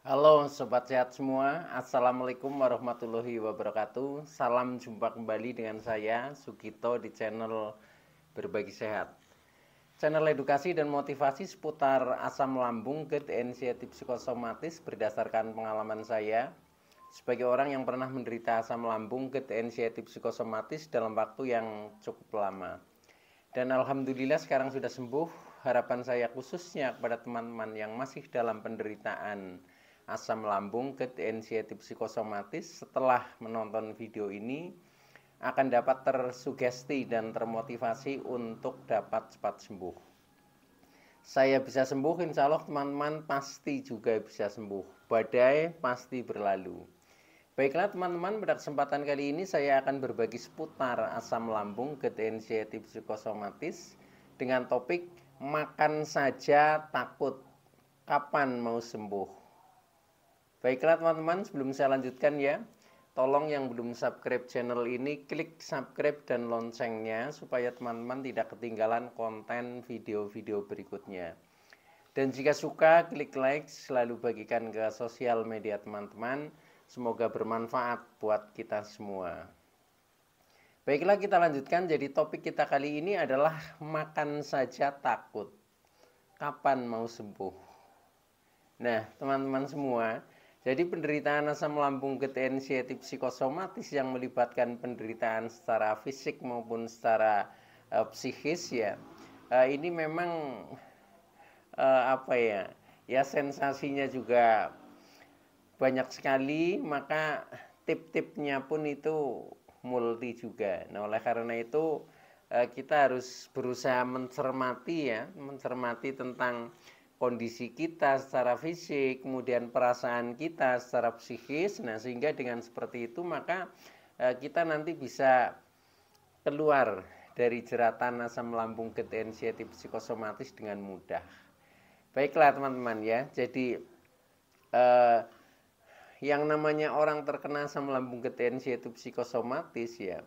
Halo Sobat Sehat semua, Assalamualaikum warahmatullahi wabarakatuh. Salam jumpa kembali dengan saya Sugito di channel Berbagi Sehat. Channel edukasi dan motivasi seputar asam lambung, GERD, anxiety psikosomatis berdasarkan pengalaman saya sebagai orang yang pernah menderita asam lambung, GERD, anxiety psikosomatis dalam waktu yang cukup lama. Dan Alhamdulillah sekarang sudah sembuh. Harapan saya khususnya kepada teman-teman yang masih dalam penderitaan asam lambung, GERD, anxiety psikosomatis setelah menonton video ini akan dapat tersugesti dan termotivasi untuk dapat cepat sembuh. Saya bisa sembuh, insya Allah teman-teman pasti juga bisa sembuh. Badai pasti berlalu. Baiklah teman-teman, pada kesempatan kali ini saya akan berbagi seputar asam lambung, GERD, anxiety psikosomatis dengan topik makan saja takut, kapan mau sembuh. Baiklah teman-teman, sebelum saya lanjutkan ya, tolong yang belum subscribe channel ini klik subscribe dan loncengnya supaya teman-teman tidak ketinggalan konten video-video berikutnya. Dan jika suka, klik like, selalu bagikan ke sosial media teman-teman. Semoga bermanfaat buat kita semua. Baiklah kita lanjutkan, jadi topik kita kali ini adalah makan saja takut, kapan mau sembuh. Nah teman-teman semua, jadi penderitaan asam lambung, GERD, anxiety psikosomatis yang melibatkan penderitaan secara fisik maupun secara psikis ya, ini memang apa ya, ya sensasinya juga banyak sekali, maka tip-tipnya pun itu multi juga. Nah oleh karena itu kita harus berusaha mencermati tentang kondisi kita secara fisik, kemudian perasaan kita secara psikis. Nah sehingga dengan seperti itu maka kita nanti bisa keluar dari jeratan asam lambung, GERD, anxiety psikosomatis dengan mudah. Baiklah teman-teman ya, jadi yang namanya orang terkena asam lambung, GERD, anxiety psikosomatis ya,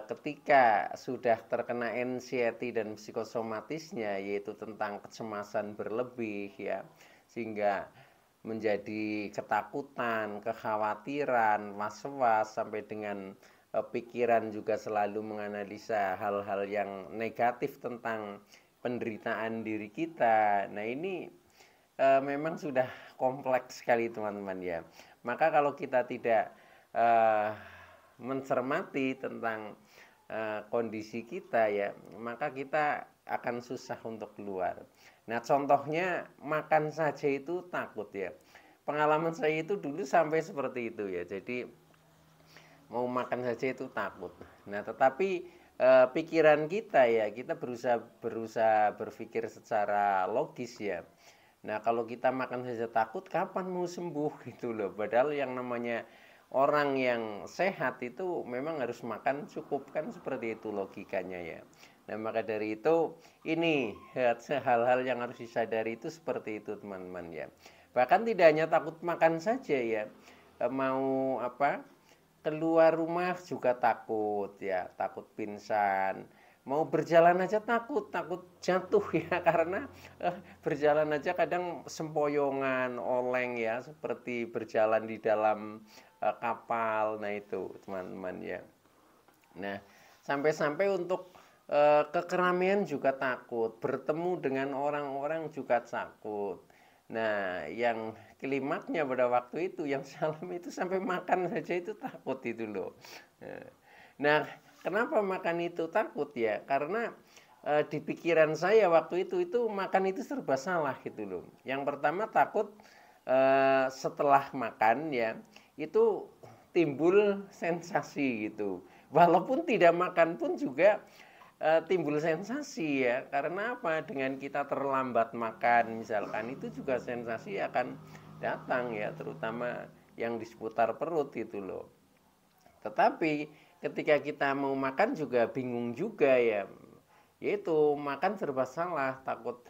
ketika sudah terkena anxiety dan psikosomatisnya, yaitu tentang kecemasan berlebih ya, sehingga menjadi ketakutan, kekhawatiran, was-was, sampai dengan pikiran juga selalu menganalisa hal-hal yang negatif tentang penderitaan diri kita. Nah ini memang sudah kompleks sekali teman-teman ya. Maka kalau kita tidak mencermati tentang kondisi kita ya, maka kita akan susah untuk keluar. Nah contohnya makan saja itu takut ya. Pengalaman saya itu dulu sampai seperti itu ya. Jadi mau makan saja itu takut. Nah tetapi pikiran kita ya, kita berusaha berpikir secara logis ya. Nah kalau kita makan saja takut, kapan mau sembuh gitu loh. Padahal yang namanya orang yang sehat itu memang harus makan cukup, kan seperti itu logikanya ya. Nah maka dari itu ini hal-hal yang harus disadari itu seperti itu teman-teman ya. Bahkan tidak hanya takut makan saja ya, mau apa, keluar rumah juga takut ya, takut pingsan. Mau berjalan aja takut jatuh ya karena berjalan aja kadang sempoyongan, oleng ya, seperti berjalan di dalam kapal. Nah itu teman-teman ya. Nah sampai-sampai untuk ke keramaian juga takut, bertemu dengan orang-orang juga takut. Nah yang klimaknya pada waktu itu yang salam itu sampai makan saja itu takut itu loh. Nah kenapa makan itu takut ya, karena di pikiran saya waktu itu makan itu serba salah gitu loh. Yang pertama takut setelah makan ya itu timbul sensasi gitu. Walaupun tidak makan pun juga timbul sensasi ya. Karena apa? Dengan kita terlambat makan misalkan, itu juga sensasi akan datang ya, terutama yang di seputar perut gitu loh. Tetapi ketika kita mau makan juga bingung juga ya. Yaitu makan serba salah, takut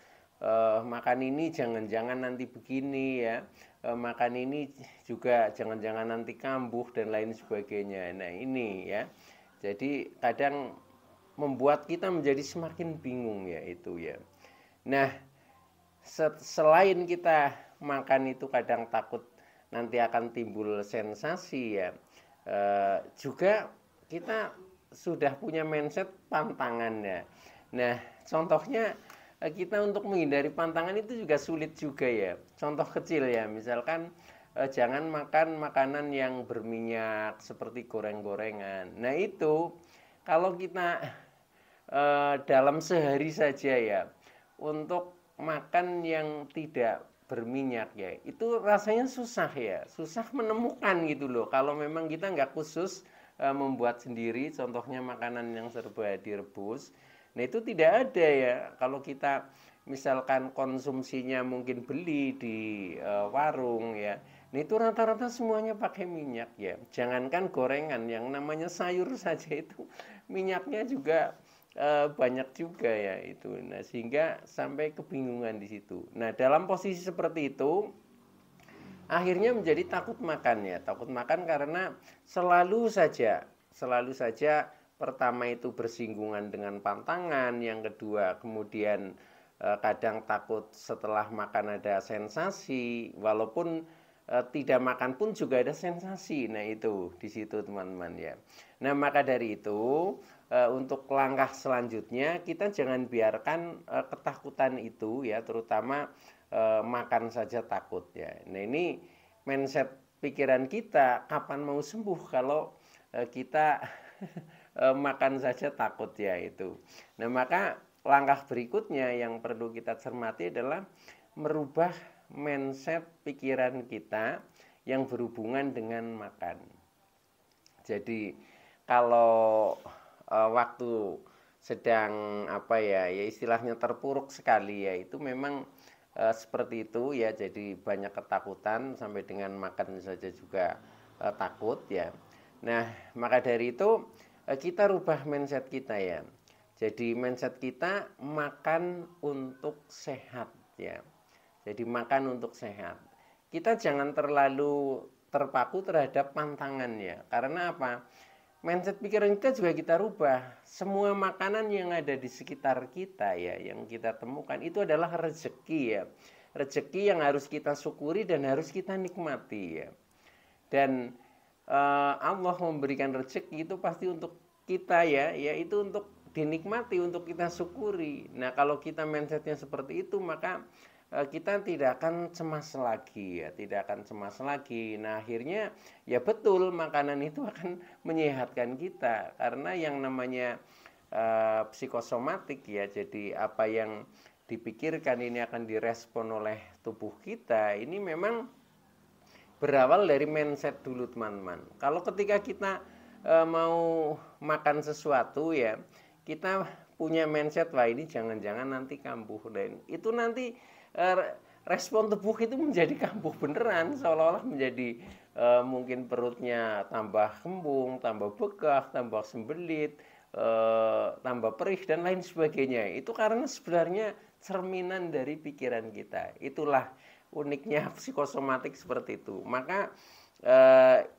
makan ini jangan-jangan nanti begini ya, makan ini juga jangan-jangan nanti kambuh dan lain sebagainya. Nah ini ya, jadi kadang membuat kita menjadi semakin bingung ya itu ya. Nah selain kita makan itu kadang takut nanti akan timbul sensasi ya. Juga kita sudah punya mindset pantangannya. Nah, contohnya kita untuk menghindari pantangan itu juga sulit juga ya. Contoh kecil ya, misalkan jangan makan makanan yang berminyak seperti goreng-gorengan. Nah, itu kalau kita dalam sehari saja ya, untuk makan yang tidak berminyak ya, itu rasanya susah ya, susah menemukan gitu loh. Kalau memang kita nggak khusus membuat sendiri, contohnya makanan yang serba direbus, nah itu tidak ada ya. Kalau kita misalkan konsumsinya mungkin beli di warung ya, nah itu rata-rata semuanya pakai minyak ya. Jangankan gorengan, yang namanya sayur saja itu minyaknya juga banyak juga ya itu. Nah, sehingga sampai kebingungan di situ. Nah, dalam posisi seperti itu akhirnya menjadi takut makan ya. Takut makan karena selalu saja pertama itu bersinggungan dengan pantangan, yang kedua kemudian kadang takut setelah makan ada sensasi, walaupun tidak makan pun juga ada sensasi. Nah, itu di situ teman-teman ya. Nah, maka dari itu untuk langkah selanjutnya kita jangan biarkan ketakutan itu ya, terutama makan saja takut ya. Nah, ini mindset pikiran kita, kapan mau sembuh kalau kita makan saja takut ya itu. Nah, maka langkah berikutnya yang perlu kita cermati adalah merubah mindset pikiran kita yang berhubungan dengan makan. Jadi kalau waktu sedang apa ya, ya istilahnya terpuruk sekali ya, itu memang seperti itu ya. Jadi banyak ketakutan, sampai dengan makan saja juga takut ya. Nah, maka dari itu kita rubah mindset kita ya. Jadi mindset kita makan untuk sehat ya. Jadi makan untuk sehat. Kita jangan terlalu terpaku terhadap pantangannya. Karena apa? Mindset pikiran kita juga kita rubah. Semua makanan yang ada di sekitar kita ya, yang kita temukan itu adalah rezeki ya. Rezeki yang harus kita syukuri dan harus kita nikmati ya. Dan Allah memberikan rezeki itu pasti untuk kita ya, yaitu untuk dinikmati, untuk kita syukuri. Nah, kalau kita mindsetnya seperti itu, maka kita tidak akan cemas lagi ya, tidak akan cemas lagi. Nah, akhirnya ya betul, makanan itu akan menyehatkan kita, karena yang namanya psikosomatik ya, jadi apa yang dipikirkan ini akan direspon oleh tubuh kita. Ini memang berawal dari mindset dulu teman-teman. Kalau ketika kita mau makan sesuatu ya, kita punya mindset, wah ini jangan-jangan nanti kambuh, dan itu nanti respon tubuh itu menjadi kambuh beneran, seolah-olah menjadi mungkin perutnya tambah kembung, tambah begah, tambah sembelit, tambah perih dan lain sebagainya. Itu karena sebenarnya cerminan dari pikiran kita. Itulah uniknya psikosomatik seperti itu. Maka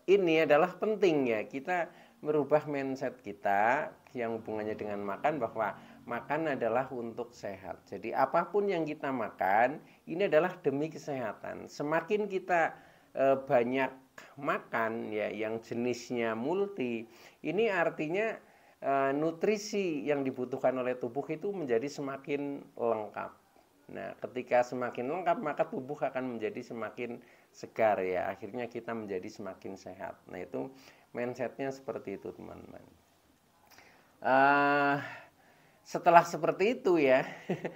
ini adalah penting ya, kita merubah mindset kita yang hubungannya dengan makan, bahwa makan adalah untuk sehat. Jadi apapun yang kita makan ini adalah demi kesehatan. Semakin kita banyak makan ya yang jenisnya multi, ini artinya nutrisi yang dibutuhkan oleh tubuh itu menjadi semakin lengkap. Nah, ketika semakin lengkap maka tubuh akan menjadi semakin segar ya. Akhirnya kita menjadi semakin sehat. Nah, itu mindsetnya seperti itu teman-teman. Setelah seperti itu ya,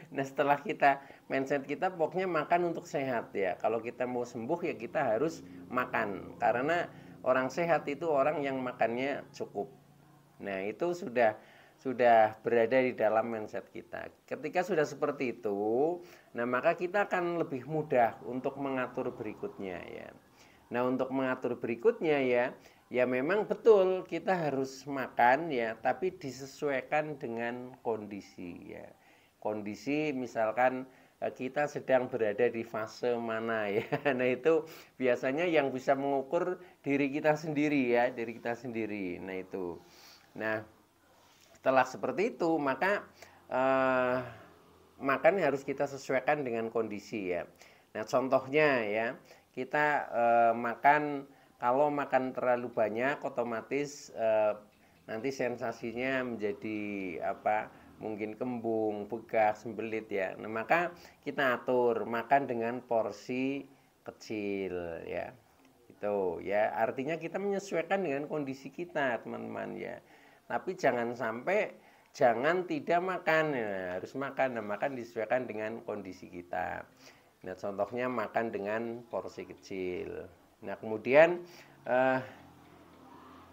nah setelah kita mindset kita pokoknya makan untuk sehat ya. Kalau kita mau sembuh ya kita harus makan, karena orang sehat itu orang yang makannya cukup. Nah, itu sudah berada di dalam mindset kita. Ketika sudah seperti itu, nah maka kita akan lebih mudah untuk mengatur berikutnya ya. Nah, untuk mengatur berikutnya ya, ya memang betul kita harus makan ya, tapi disesuaikan dengan kondisi ya. Kondisi misalkan kita sedang berada di fase mana ya. Nah, itu biasanya yang bisa mengukur diri kita sendiri ya, diri kita sendiri. Nah, itu. Nah, setelah seperti itu maka makan harus kita sesuaikan dengan kondisi ya. Nah, contohnya ya, kita makan, kalau makan terlalu banyak otomatis nanti sensasinya menjadi apa? Mungkin kembung, begah, sembelit ya. Nah, maka kita atur makan dengan porsi kecil ya. Itu ya, artinya kita menyesuaikan dengan kondisi kita, teman-teman ya. Tapi jangan sampai jangan tidak makan ya, harus makan. Nah, makan disesuaikan dengan kondisi kita. Nah, contohnya makan dengan porsi kecil. Nah, kemudian eh,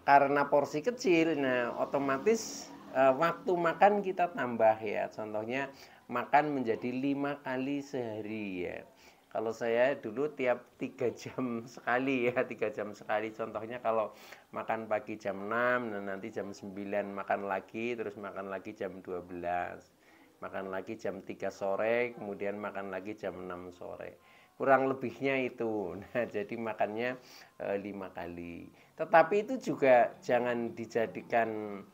karena porsi kecil, nah otomatis waktu makan kita tambah ya. Contohnya makan menjadi 5 kali sehari ya. Kalau saya dulu tiap 3 jam sekali ya, 3 jam sekali. Contohnya kalau makan pagi jam 6, nah nanti jam 9 makan lagi, terus makan lagi jam 12, makan lagi jam 3 sore, kemudian makan lagi jam 6 sore. Kurang lebihnya itu. Nah, jadi makannya 5 kali. Tetapi itu juga jangan dijadikan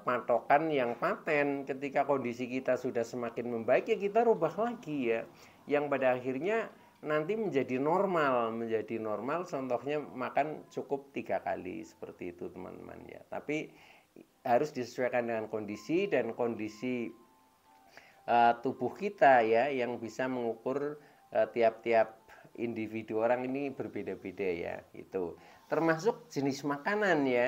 patokan yang paten. Ketika kondisi kita sudah semakin membaik ya kita rubah lagi ya. Yang pada akhirnya nanti menjadi normal, contohnya makan cukup 3 kali seperti itu teman-teman ya. Tapi harus disesuaikan dengan kondisi dan kondisi tubuh kita ya, yang bisa mengukur tiap-tiap individu orang ini berbeda-beda ya. Itu termasuk jenis makanan ya.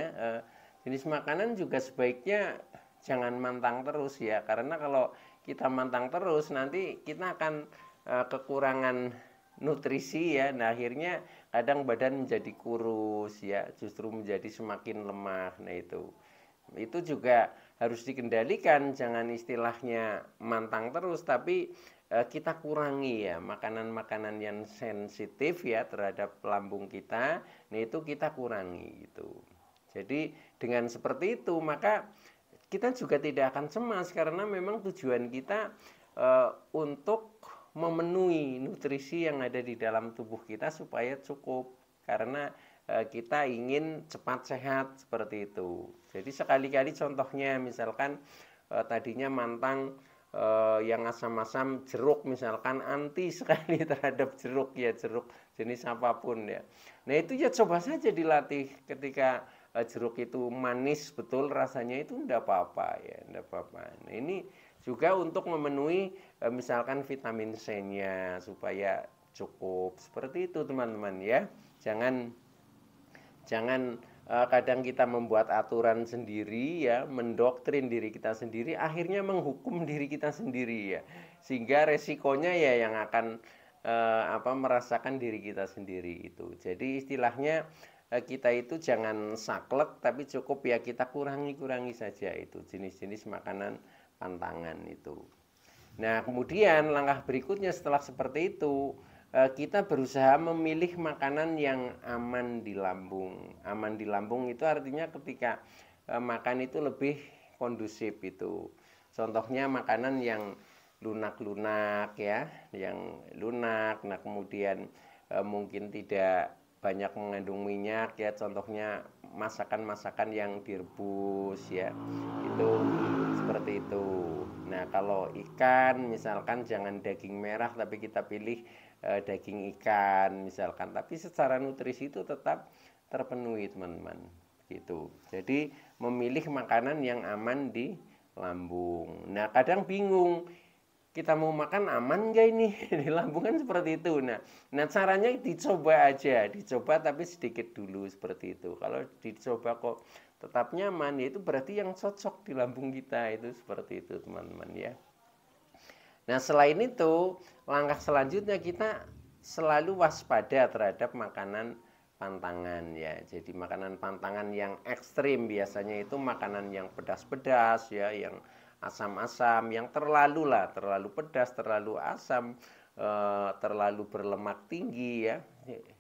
Jenis makanan juga sebaiknya jangan mantang terus ya, karena kalau kita mantang terus nanti kita akan kekurangan nutrisi ya. Nah, akhirnya kadang badan menjadi kurus ya, justru menjadi semakin lemah. Nah, itu juga harus dikendalikan, jangan istilahnya mantang terus, tapi kita kurangi ya makanan-makanan yang sensitif ya terhadap lambung kita. Nah, itu kita kurangi gitu. Jadi dengan seperti itu maka kita juga tidak akan cemas, karena memang tujuan kita untuk memenuhi nutrisi yang ada di dalam tubuh kita supaya cukup, karena kita ingin cepat sehat seperti itu. Jadi sekali-kali contohnya misalkan tadinya mantang yang asam-asam, jeruk misalkan anti sekali terhadap jeruk ya, jeruk jenis apapun ya. Nah, itu ya coba saja dilatih. Ketika jeruk itu manis betul rasanya, itu enggak apa-apa ya, enggak apa-apa. Nah, ini juga untuk memenuhi misalkan vitamin C-nya supaya cukup. Seperti itu teman-teman ya. Jangan kadang kita membuat aturan sendiri ya, mendoktrin diri kita sendiri, akhirnya menghukum diri kita sendiri ya, sehingga resikonya ya yang akan merasakan diri kita sendiri itu. Jadi istilahnya kita itu jangan saklek, tapi cukup ya kita kurangi saja itu jenis-jenis makanan pantangan itu. Nah, kemudian langkah berikutnya setelah seperti itu, kita berusaha memilih makanan yang aman di lambung. Aman di lambung itu artinya ketika makan itu lebih kondusif itu. Contohnya makanan yang lunak-lunak ya, yang lunak. Nah, kemudian mungkin tidak banyak mengandung minyak ya, contohnya masakan-masakan yang direbus ya. Itu seperti itu. Nah, kalau ikan misalkan jangan daging merah, tapi kita pilih daging ikan misalkan, tapi secara nutrisi itu tetap terpenuhi teman-teman gitu. Jadi memilih makanan yang aman di lambung. Nah, kadang bingung, kita mau makan aman gak ini di lambung, kan seperti itu. Nah caranya dicoba aja, dicoba tapi sedikit dulu seperti itu. Kalau dicoba kok tetap nyaman, ya itu berarti yang cocok di lambung kita, itu seperti itu teman-teman ya. Nah, selain itu, langkah selanjutnya kita selalu waspada terhadap makanan pantangan ya. Jadi makanan pantangan yang ekstrim biasanya itu makanan yang pedas-pedas ya, yang asam-asam, yang terlalu pedas, terlalu asam, terlalu berlemak tinggi ya.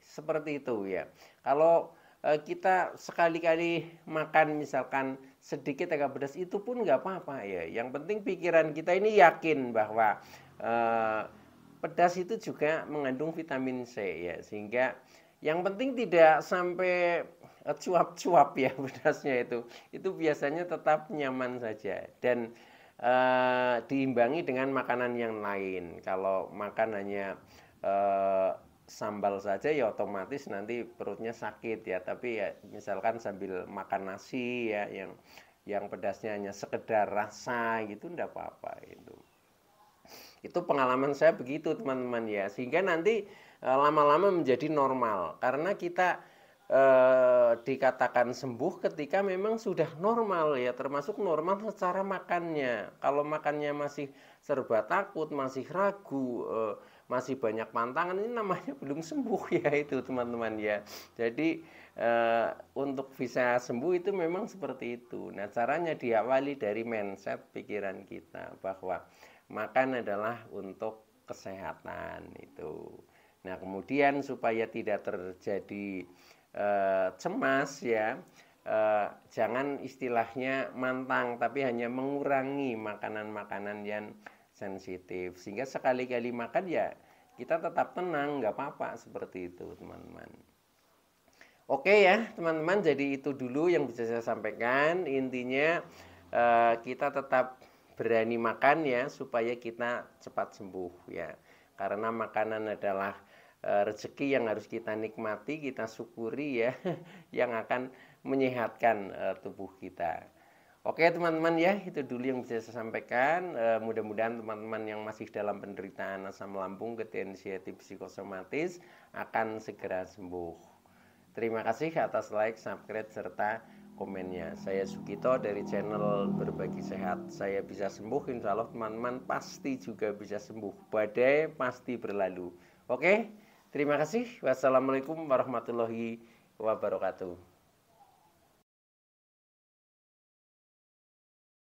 Seperti itu ya. Kalau kita sekali-kali makan misalkan sedikit agak pedas, itu pun nggak apa-apa ya. Yang penting pikiran kita ini yakin bahwa pedas itu juga mengandung vitamin C ya, sehingga yang penting tidak sampai cuap-cuap ya pedasnya itu biasanya tetap nyaman saja, dan diimbangi dengan makanan yang lain. Kalau makan hanya sambal saja ya otomatis nanti perutnya sakit ya. Tapi ya misalkan sambil makan nasi ya yang pedasnya hanya sekedar rasa gitu enggak apa-apa itu. Itu pengalaman saya begitu teman-teman ya. Sehingga nanti lama-lama menjadi normal karena kita dikatakan sembuh ketika memang sudah normal ya, termasuk normal secara makannya. Kalau makannya masih serba takut, masih ragu, masih banyak pantangan, ini namanya belum sembuh ya itu teman-teman ya. Jadi untuk bisa sembuh itu memang seperti itu. Nah, caranya diawali dari mindset pikiran kita bahwa makan adalah untuk kesehatan itu. Nah, kemudian supaya tidak terjadi cemas ya, jangan istilahnya mantang tapi hanya mengurangi makanan-makanan yang sensitif, sehingga sekali-kali makan ya kita tetap tenang, nggak apa-apa seperti itu teman-teman. Oke ya teman-teman, jadi itu dulu yang bisa saya sampaikan. Intinya kita tetap berani makan ya supaya kita cepat sembuh ya, karena makanan adalah rezeki yang harus kita nikmati, kita syukuri ya, yang akan menyehatkan tubuh kita. Oke teman-teman ya, itu dulu yang bisa saya sampaikan. Mudah-mudahan teman-teman yang masih dalam penderitaan asam lambung, anxiety psikosomatis akan segera sembuh. Terima kasih atas like, subscribe, serta komennya. Saya Sugito dari channel Berbagi Sehat. Saya bisa sembuh, insya Allah teman-teman pasti juga bisa sembuh. Badai pasti berlalu. Oke, terima kasih. Wassalamualaikum warahmatullahi wabarakatuh.